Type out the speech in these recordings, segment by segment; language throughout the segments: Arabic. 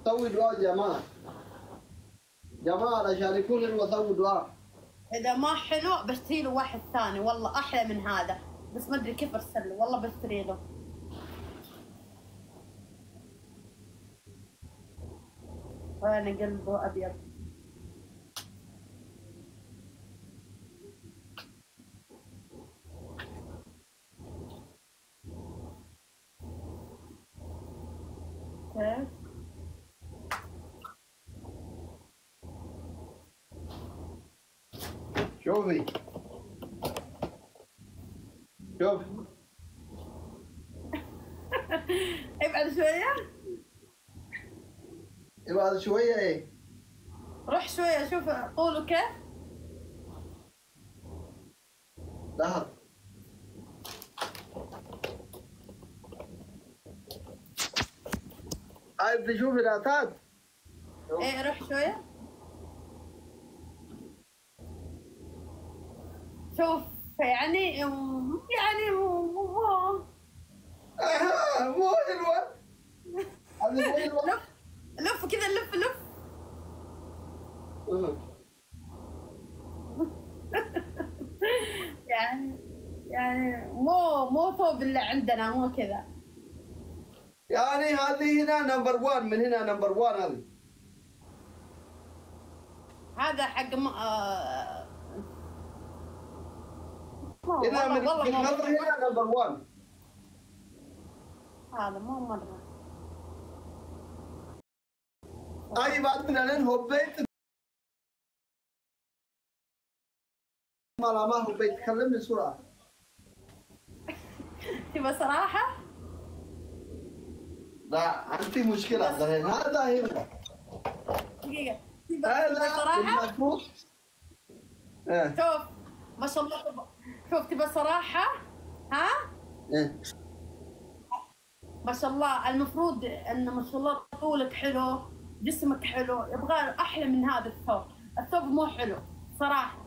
سوي دعاء جماعة جماعة عشان يكون سوي دعاء. اذا ما حلو بشتري له واحد ثاني والله احلى من هذا، بس ما ادري كيف ارسل له، والله بشتري له. وين قلبه ابيض. كيف؟ شوفي شوف ابعد شوية. ابعد شوية ايه؟ روح شوية شوف طوله كيف؟ لحظة. عايز تشوف الأسد؟ ايه روح شوية. شوف يعني مو مو حلوة. هذه مو حلوة. لف لف كذا لف لف. يعني مو ثوب اللي عندنا، مو كذا. يعني هذه هنا نمبر 1، من هنا نمبر 1 هذه. هذا حق هنا من نظر هنا نمبر 1. هذا مو مرة. أي بعد من أنا هبيت ما هبيت تكلمني بسرعة. تبى صراحة؟ لا عندي مشكلة هذا هنا. دقيقة. تبى صراحة؟ المفروض. شوف ما شاء الله. شوف تبى صراحة؟ ها؟ ما شاء الله المفروض ان ما شاء الله طولك حلو، جسمك حلو، يبغى احلى من هذا الثوب. الثوب مو حلو صراحة.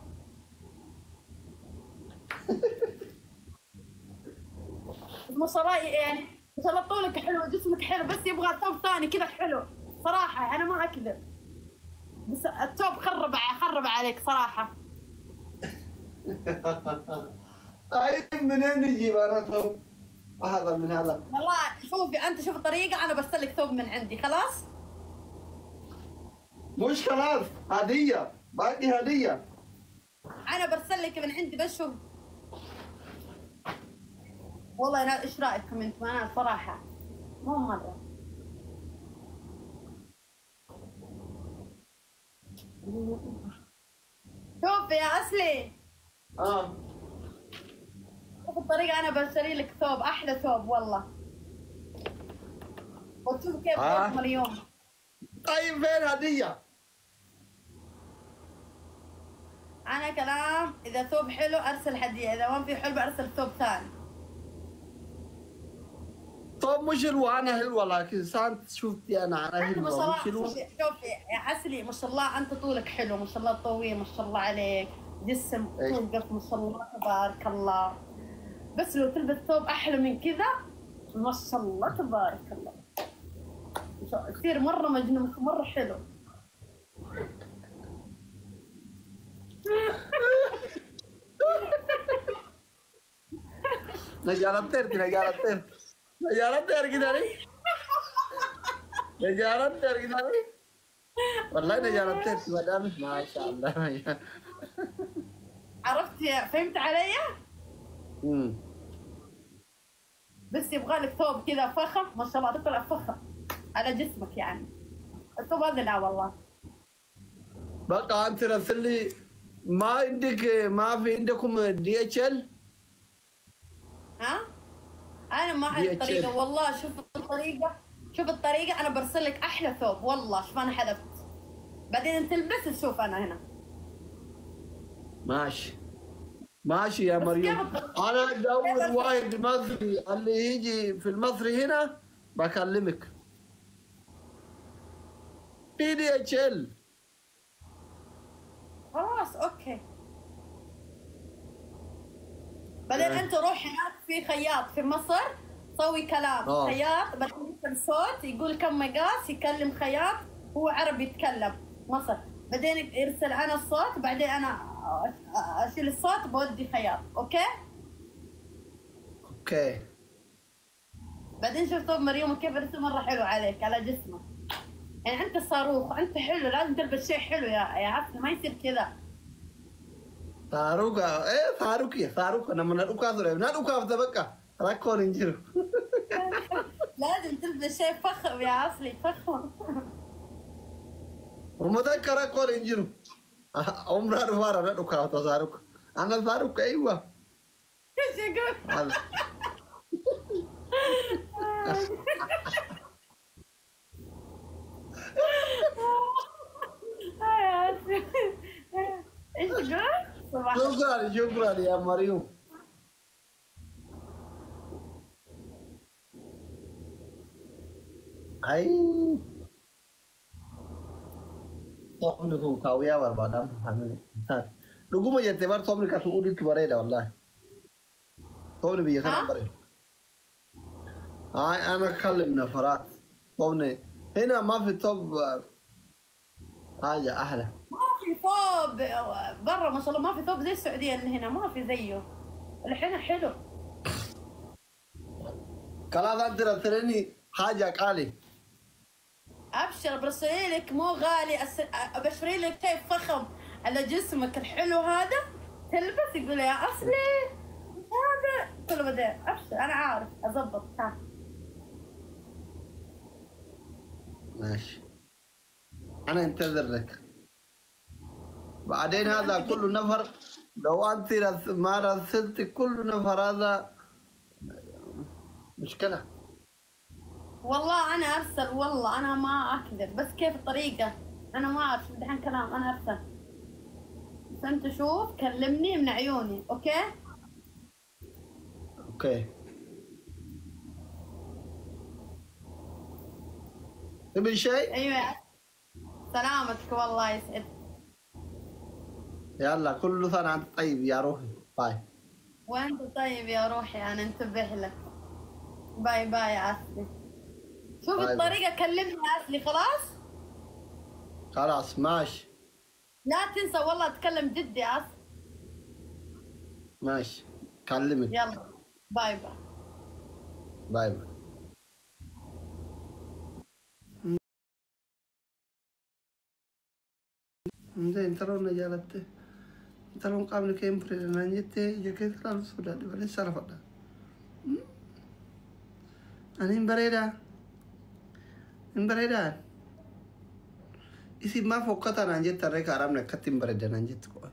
ما شاء الله يعني ما شاء الله طولك حلو وجسمك حلو، بس يبغى ثوب ثاني كذا حلو صراحة. انا ما اكذب، بس الثوب خرب عليك صراحة. طيب منين نجيب انا ثوب؟ هذا من هذا. والله شوفي انت شوف الطريقة، انا برسل لك ثوب من عندي خلاص؟ مش خلاص، هدية، باقي هدية. انا برسل لك من عندي بس شوف. والله أنا ايش رايكم انتم؟ انا صراحة مو مرة. شوف يا اصلي. شوف الطريقة، انا برسل لك ثوب، احلى ثوب والله. وتشوف كيف اسمه اليوم. طيب فين هدية؟ انا كلام اذا ثوب حلو ارسل هدية، اذا ما في حلو ارسل ثوب ثاني. ثوب مش حلو، انا حلوة لكن سانت شفتي انا انت ما شاء حلوة الله. مش حلوة. شوفي يا عسلي ما شاء الله انت طولك حلو ما شاء الله، طويل ما شاء الله عليك، جسم طولك ما شاء الله تبارك الله. بس لو تلبس ثوب احلى من كذا ما شاء الله تبارك الله يصير مرة مجنون، مرة حلو. نجارتير كده والله نجارتير مدام ما شاء الله. عرفت فهمت علي؟ بس يبغى لك ثوب كذا فخم ما شاء الله، تطلع فخم على جسمك يعني. الثوب هذا لا والله. بقى انت رسل لي، ما في عندكم DHL؟ ها؟ انا ما عندي الطريقه والله. شوف الطريقه انا برسل لك احلى ثوب والله. شوف انا حذفت، بعدين انت تلبس تشوف انا هنا. ماشي يا مريم. انا ادور واحد مصري اللي يجي في المصري هنا بكلمك. DHL خلاص اوكي. بعدين انت روح هناك في خياط في مصر، سوي كلام خياط، بعدين يرسل صوت يقول كم مقاس، يكلم خياط، هو عربي يتكلم مصر، بعدين يرسل انا الصوت، بعدين انا اشيل الصوت بودي خياط. اوكي. اوكي. بعدين شوف ثوب مريم كيف رسم مره حلو عليك على جسمك. يعني انت صاروخ، انت حلو، لازم تلبس شيء حلو يا عفن، ما يصير كذا. صاروخ ايه صاروخ يا صاروخ انا من الأوكا بقى راكون انجرو. لازم تلبس شيء فخم يا عصلي، فخم. ومتذكر راكون انجرو عمرها رفارة الأوكا صاروخ. انا صاروخ ايوه. ايش يقول؟ ايش تقول؟ صباح شكرا شكرا يا مريم. Ay, somni kun kawuya barbaadan hamile. Dhuguma jettee bar somni ka su'uuditti bareeda wallahi. Somni biyya kanaan bareeda. Ay, ana kallimna faraat. Somni هنا ما في توب حاجة أحلى. ما في ثوب برا ما شاء الله، ما في ثوب زي السعودية اللي هنا، ما في زيه. الحين حلو. خلاص أنت رسلني حاجة قالي. ابشر برسلي لك مو غالي، ابشري لك شيء فخم على جسمك الحلو هذا، تلبس يقول يا اصلي هذا كله بعدين. ابشر انا عارف اضبط. ها ماشي. أنا انتظر لك. بعدين هذا كل نفر لو أنت ما رسلت كل نفر هذا مشكلة. والله انا ارسل، والله انا ما اكذب، بس كيف الطريقه انا ما اعرف دحين كلام. انا ارسل بس انت شوف كلمني من عيوني. اوكي اوكي. تبي شيء؟ ايوه سلامتك والله يسعدك. يلا كل سنة أنت طيب يا روحي. باي. وانت طيب يا روحي، انا انتبه لك. باي باي يا عسلي. شوف باي الطريقة كلمني يا عسلي. خلاص خلاص ماشي. لا تنسى والله اتكلم جدي يا عسلي. ماشي كلمك. يلا باي باي. باي باي. انت لو نجالت انت لو قابل كيم بريد نانجت جاكيت كلام سودا دي بلي سرفدا أنا بريدا isi ma fokkata naan jetta reka aramne akkatin bareda naan jettu qoy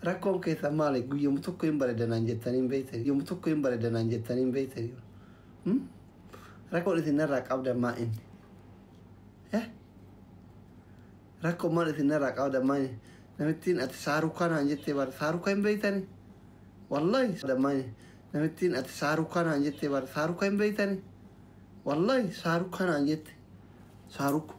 rakkoon keessa maali guyyoom tokko hin bareda naan jettaniin beeytani yoom tokko hin bareda naan jettaniin beeytani rakkoon isinirraa qabdan maa inni rakkoon maal isinirraa qabdan maa inni namittiin ati saarukaa naan jettee bara saarukaa hin beeytani wallahi maa namittiin ati saarukaa naan jettee bara saarukaa hin beeytani wallahi saarukaa naan jette saaruk